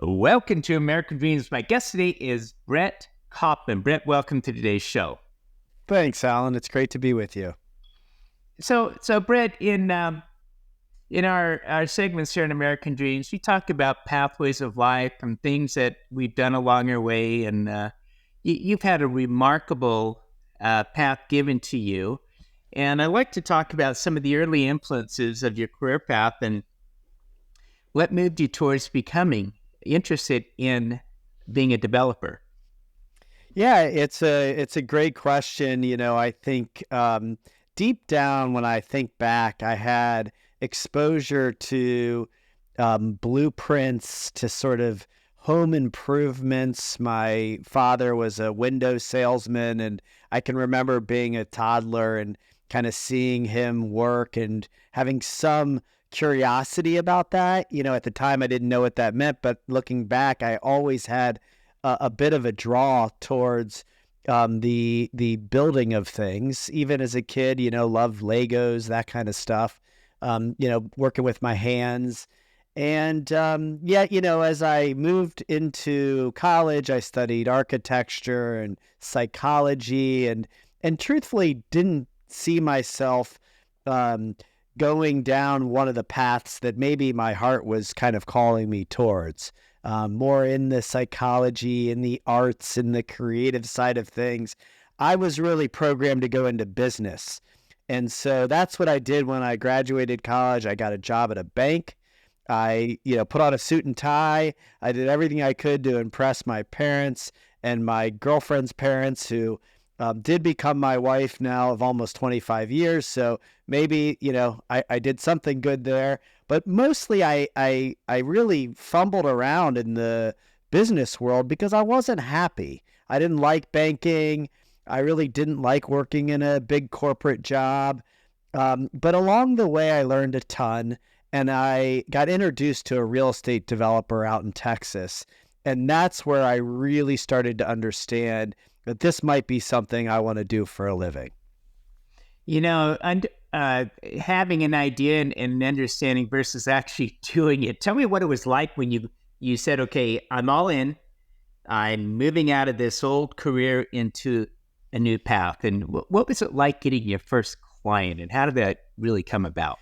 Welcome to American Dreams. My guest today is Brett Kaufman. Brett, welcome to today's show. Thanks, Alan. It's great to be with you. So Brett, in our segments here in American Dreams, we talk about pathways of life and things that we've done along our way, and you've had a remarkable path given to you. And I like to talk about some of the early influences of your career path and what moved you towards becoming interested in being a developer. Yeah, it's a great question. I think deep down when I think back, I had exposure to blueprints to sort of home improvements. My father was a window salesman, and I can remember being a toddler and kind of seeing him work and having some curiosity about that. At the time, I didn't know what that meant, but looking back, I always had a bit of a draw towards the building of things. Even as a kid, loved Legos, that kind of stuff. Working with my hands. And as I moved into college, I studied architecture and psychology, and truthfully didn't see myself going down one of the paths that maybe my heart was kind of calling me towards. More in the psychology, in the arts, in the creative side of things. I was really programmed to go into business. And so that's what I did when I graduated college. I got a job at a bank. I, put on a suit and tie. I did everything I could to impress my parents and my girlfriend's parents, who did become my wife now of almost 25 years. So maybe, I did something good there. But mostly I really fumbled around in the business world because I wasn't happy. I didn't like banking. I really didn't like working in a big corporate job. But along the way, I learned a ton, and I got introduced to a real estate developer out in Texas. And that's where I really started to understand that this might be something I want to do for a living. Having an idea and an understanding versus actually doing it. Tell me what it was like when you said, okay, I'm all in. I'm moving out of this old career into a new path. And what was it like getting your first client, and how did that really come about?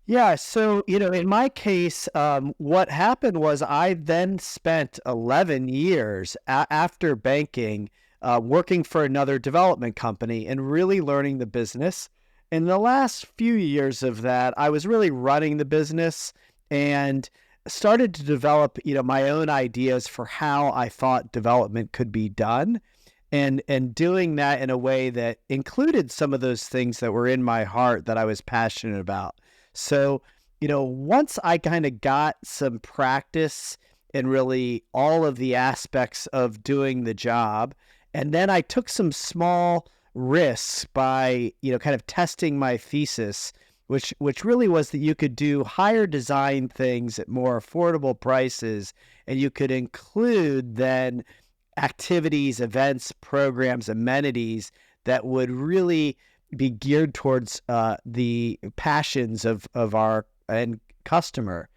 Yeah, so, in my case, what happened was I then spent 11 years after banking working for another development company and really learning the business. In the last few years of that, I was really running the business and started to develop, my own ideas for how I thought development could be done, and doing that in a way that included some of those things that were in my heart that I was passionate about. So, once I kind of got some practice in really all of the aspects of doing the job, and then I took some small risks by, kind of testing my thesis, which really was that you could do higher design things at more affordable prices, and you could include then activities, events, programs, amenities that would really be geared towards the passions of our end customer.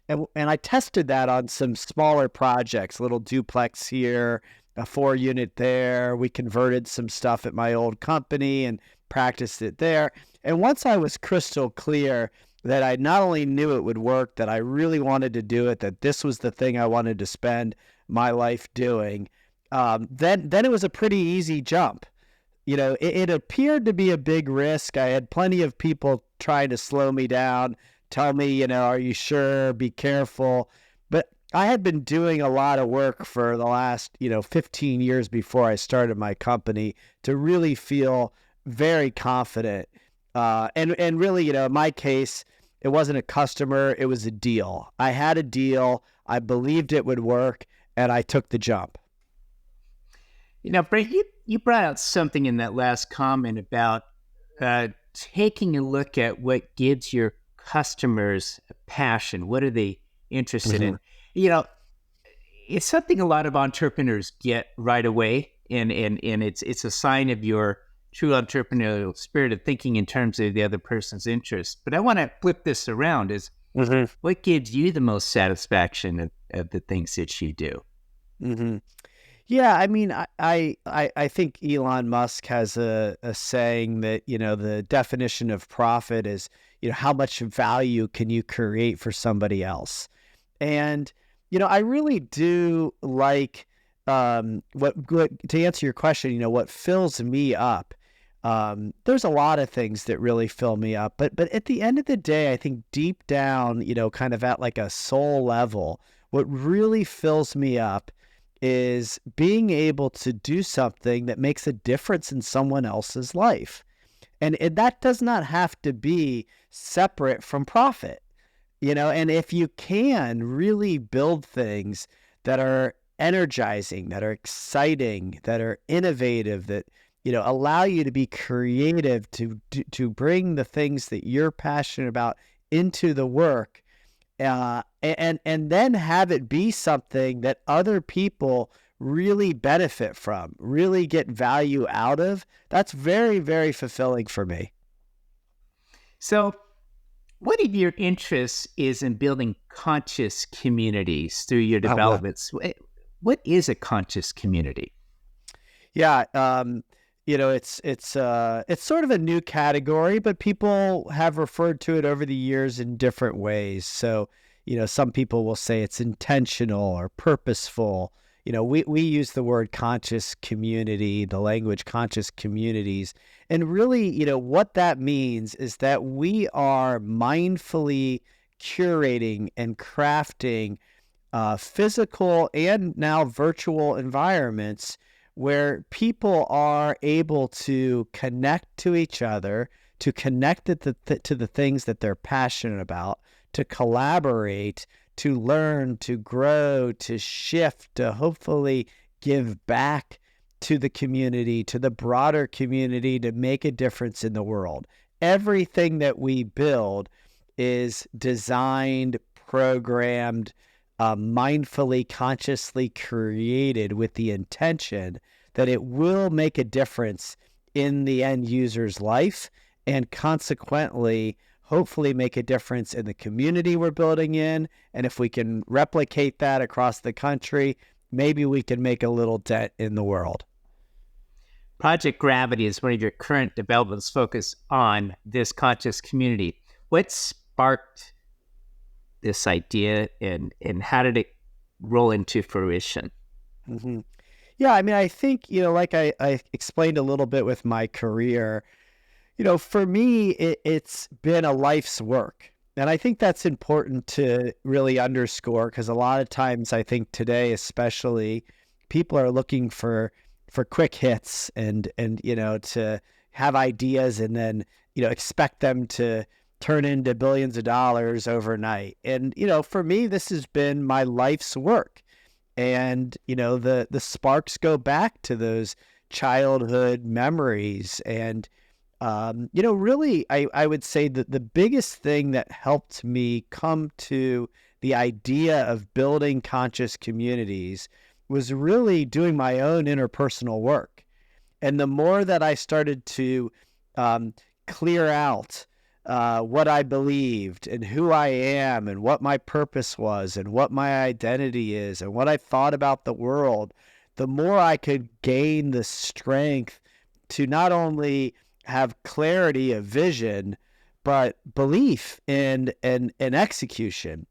And I tested that on some smaller projects, little duplex here, a 4-unit there. We converted some stuff at my old company and practiced it there. And once I was crystal clear that I not only knew it would work, that I really wanted to do it, that this was the thing I wanted to spend my life doing, then it was a pretty easy jump. It appeared to be a big risk. I had plenty of people trying to slow me down, tell me, are you sure? Be careful. But I had been doing a lot of work for the last, 15 years before I started my company to really feel very confident. And really, in my case, it wasn't a customer, it was a deal. I had a deal. I believed it would work, and I took the jump. Brett, you brought out something in that last comment about taking a look at what gives your customers a passion. What are they interested in? It's something a lot of entrepreneurs get right away, and it's a sign of your true entrepreneurial spirit of thinking in terms of the other person's interest. But I want to flip this around: is what gives you the most satisfaction the things that you do. hmm Yeah, I mean, I think Elon Musk has a saying that, the definition of profit is, how much value can you create for somebody else? And, I really do like what to answer your question, what fills me up. There's a lot of things that really fill me up, but at the end of the day, I think deep down, kind of at like a soul level, what really fills me up is being able to do something that makes a difference in someone else's life. And that does not have to be separate from profit, and if you can really build things that are energizing, that are exciting, that are innovative, that, allow you to be creative, to bring the things that you're passionate about into the work, and then have it be something that other people really benefit from, really get value out of. That's very, very fulfilling for me. So, one of your interests is in building conscious communities through your Oh, wow. developments. What is a conscious community? Yeah, it's sort of a new category, but people have referred to it over the years in different ways. So, some people will say it's intentional or purposeful. We use the word conscious community, the language conscious communities. And really, what that means is that we are mindfully curating and crafting physical and now virtual environments where people are able to connect to each other, to connect to the things that they're passionate about, to collaborate, to learn, to grow, to shift, to hopefully give back to the community, to the broader community, to make a difference in the world. Everything that we build is designed, programmed, mindfully, consciously created with the intention that it will make a difference in the end user's life, and consequently, hopefully make a difference in the community we're building in. And if we can replicate that across the country, maybe we can make a little dent in the world. Project Gravity is one of your current developments focused on this conscious community. What sparked this idea, and how did it roll into fruition? hmm Yeah, I mean, I think, like I explained a little bit with my career, for me, it's been a life's work. And I think that's important to really underscore, because a lot of times I think today, especially, people are looking for quick hits and to have ideas and then, expect them to turn into billions of dollars overnight. And, for me, this has been my life's work. And, the sparks go back to those childhood memories. And, really, I would say that the biggest thing that helped me come to the idea of building conscious communities was really doing my own interpersonal work. And the more that I started to clear out what I believed and who I am and what my purpose was and what my identity is and what I thought about the world, the more I could gain the strength to not only have clarity of vision, but belief and execution.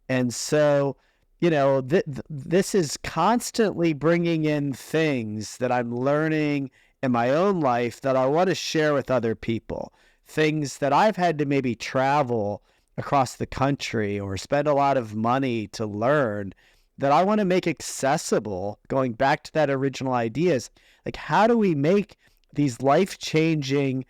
And so, this is constantly bringing in things that I'm learning in my own life that I want to share with other people. Things that I've had to maybe travel across the country or spend a lot of money to learn, that I want to make accessible, going back to that original ideas. Like, how do we make these life-changing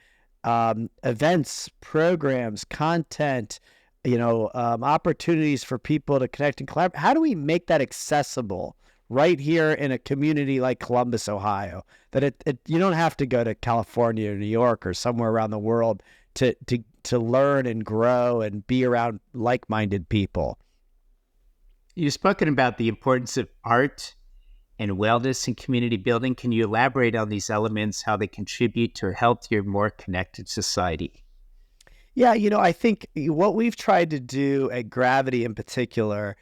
events, programs, content, opportunities for people to connect and collaborate? How do we make that accessible right here in a community like Columbus, Ohio? That you don't have to go to California or New York or somewhere around the world to learn and grow and be around like-minded people. You've spoken about the importance of art and wellness and community building. Can you elaborate on these elements, how they contribute to a healthier, more connected society? Yeah, I think what we've tried to do at Gravity in particular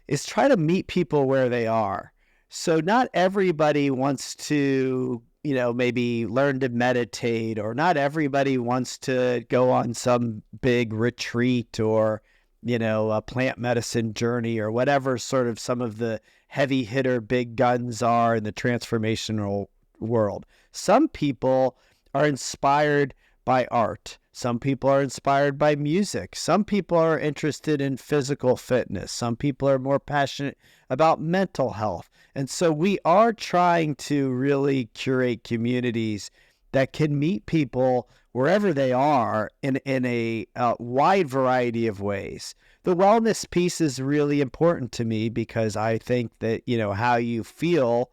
is try to meet people where they are. So not everybody wants to, maybe learn to meditate, or not everybody wants to go on some big retreat, or, a plant medicine journey, or whatever sort of some of the heavy hitter big guns are in the transformational world. Some people are inspired by art. Some people are inspired by music. Some people are interested in physical fitness. Some people are more passionate about mental health. And so we are trying to really curate communities that can meet people wherever they are in a wide variety of ways. The wellness piece is really important to me because I think that, how you feel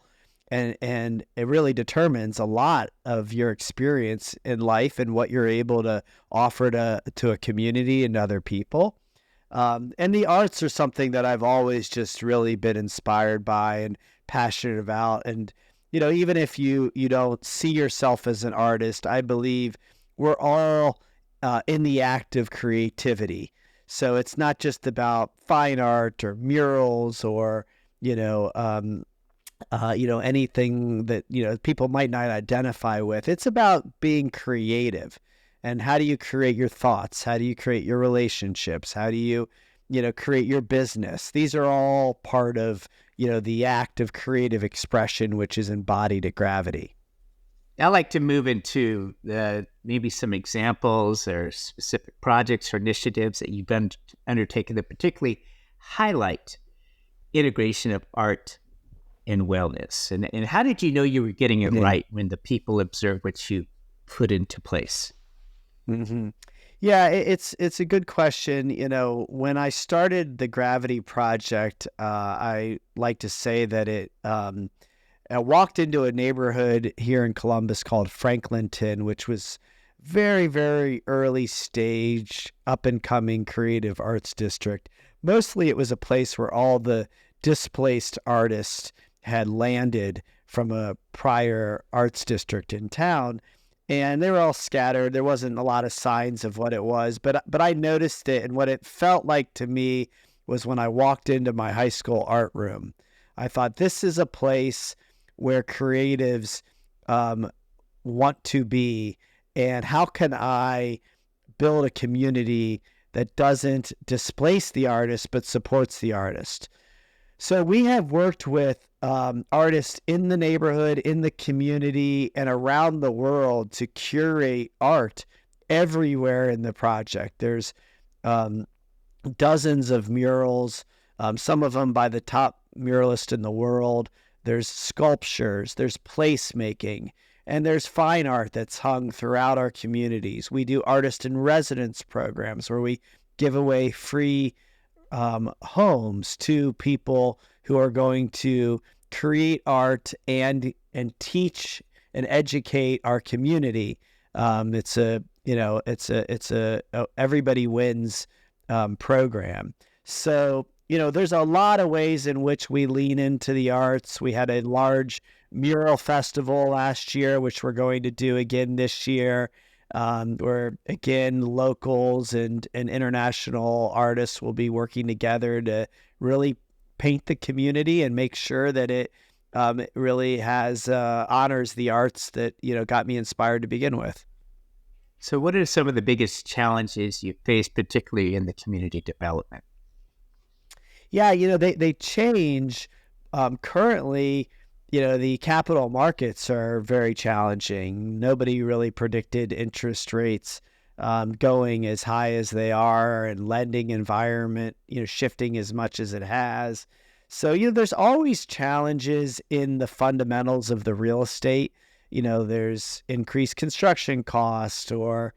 and it really determines a lot of your experience in life and what you're able to offer to a community and other people. And the arts are something that I've always just really been inspired by and passionate about. And, even if you don't see yourself as an artist, I believe we're all in the act of creativity. So it's not just about fine art or murals or, anything that, people might not identify with. It's about being creative. And how do you create your thoughts? How do you create your relationships? How do you, create your business? These are all part of, the act of creative expression, which is embodied at Gravity. I like to move into maybe some examples or specific projects or initiatives that you've undertaken that particularly highlight integration of art and wellness. And how did you know you were getting it right when the people observed what you put into place? Mm-hmm. Yeah, it's a good question. When I started the Gravity Project, I like to say that I walked into a neighborhood here in Columbus called Franklinton, which was very, very early stage, up and coming creative arts district. Mostly it was a place where all the displaced artists had landed from a prior arts district in town, and they were all scattered. There wasn't a lot of signs of what it was, but I noticed it, and what it felt like to me was when I walked into my high school art room. I thought, this is a place where creatives want to be, and how can I build a community that doesn't displace the artist but supports the artist? So we have worked with artists in the neighborhood, in the community, and around the world to curate art everywhere in the project. There's dozens of murals, some of them by the top muralist in the world. There's sculptures, there's placemaking, and there's fine art that's hung throughout our communities. We do artist in residence programs where we give away free homes to people who are going to create art and teach and educate our community. It's a everybody wins program. So, there's a lot of ways in which we lean into the arts. We had a large mural festival last year, which we're going to do again this year. Where again, locals and international artists will be working together to really paint the community and make sure that it really has honors the arts that got me inspired to begin with. So, what are some of the biggest challenges you face, particularly in the community development? Yeah, they change. Currently, the capital markets are very challenging. Nobody really predicted interest rates going as high as they are, and lending environment, shifting as much as it has. So, there's always challenges in the fundamentals of the real estate. There's increased construction cost, or,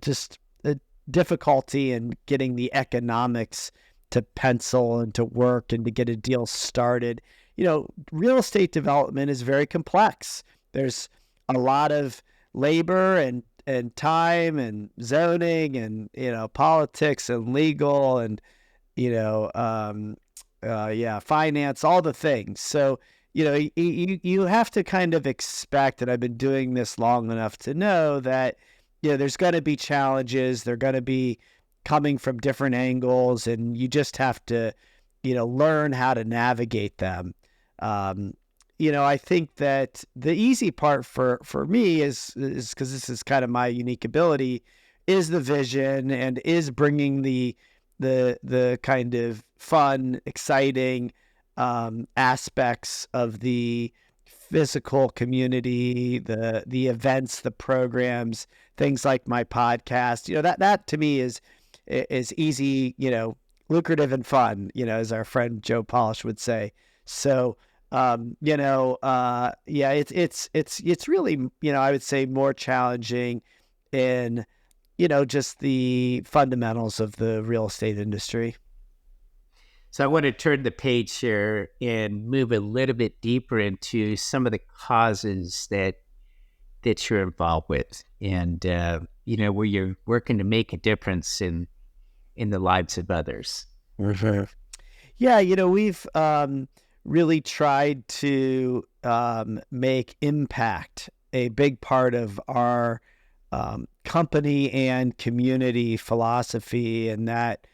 just a difficulty in getting the economics to pencil and to work and to get a deal started. Real estate development is very complex. There's a lot of labor and time and zoning and, politics and legal and, finance, all the things. So, you have to kind of expect, and I've been doing this long enough to know that, there's going to be challenges. There are going to be coming from different angles, and you just have to, learn how to navigate them. I think that the easy part for me is because this is kind of my unique ability, is the vision and is bringing the kind of fun, exciting aspects of the physical community, the events, the programs, things like my podcast. That to me is easy, lucrative and fun, as our friend Joe Polish would say. So, yeah, it's really, I would say more challenging in, just the fundamentals of the real estate industry. So I want to turn the page here and move a little bit deeper into some of the causes that you're involved with, and where you're working to make a difference in the lives of others. Mm-hmm. Yeah, we've really tried to make impact a big part of our company and community philosophy, and that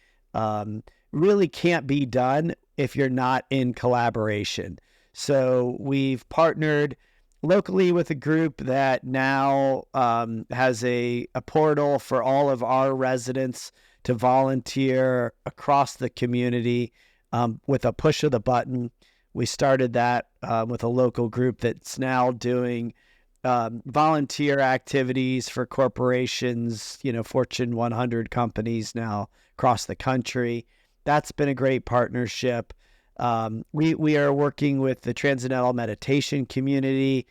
really can't be done if you're not in collaboration. So we've partnered locally with a group that now has a portal for all of our residents to volunteer across the community with a push of the button. We started that with a local group that's now doing volunteer activities for corporations, Fortune 100 companies now across the country. That's been a great partnership. We are working with the Transcendental Meditation community.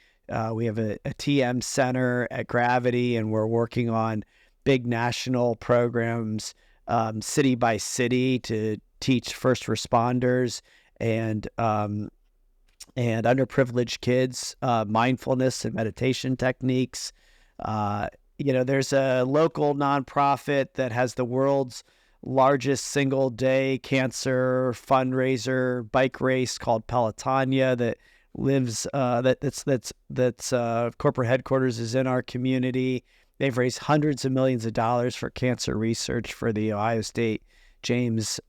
We have a TM center at Gravity, and we're working on big national programs, city by city, to teach first responders and underprivileged kids mindfulness and meditation techniques. There's a local nonprofit that has the world's largest single-day cancer fundraiser bike race called Pelotonia that lives that's corporate headquarters is in our community. They've raised hundreds of millions of dollars for cancer research for the Ohio State James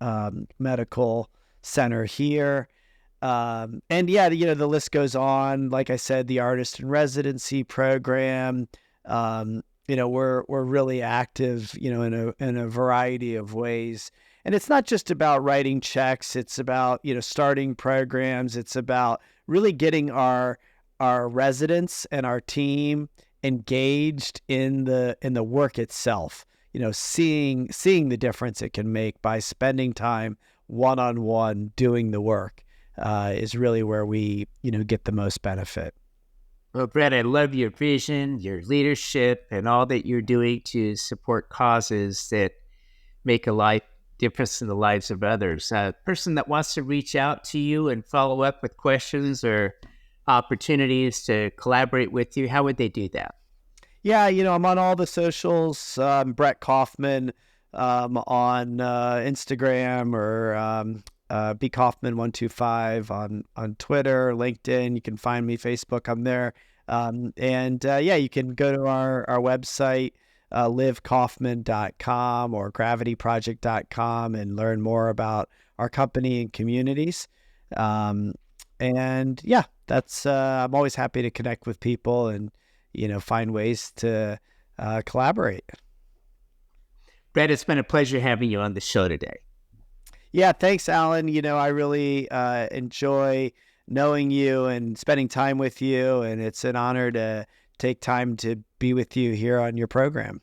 Medical Center here. And yeah, the list goes on. Like I said, the artist in residency program, we're really active, in a variety of ways. And it's not just about writing checks. It's about, starting programs. It's about really getting our residents and our team engaged in the work itself, seeing the difference it can make by spending time one-on-one doing the work is really where we, get the most benefit. Well, Brett, I love your vision, your leadership, and all that you're doing to support causes that make a difference in the lives of others. A person that wants to reach out to you and follow up with questions or opportunities to collaborate with you, how would they do that? Yeah, I'm on all the socials. Brett Kaufman on Instagram, or B Kaufman 125 on Twitter, LinkedIn. You can find me, Facebook. I'm there. You can go to our website, livekaufman.com or gravityproject.com, and learn more about our company and communities. That's I'm always happy to connect with people and find ways to collaborate. Brett, it's been a pleasure having you on the show today. Yeah, thanks, Alan. I really enjoy knowing you and spending time with you, and it's an honor to take time to be with you here on your program.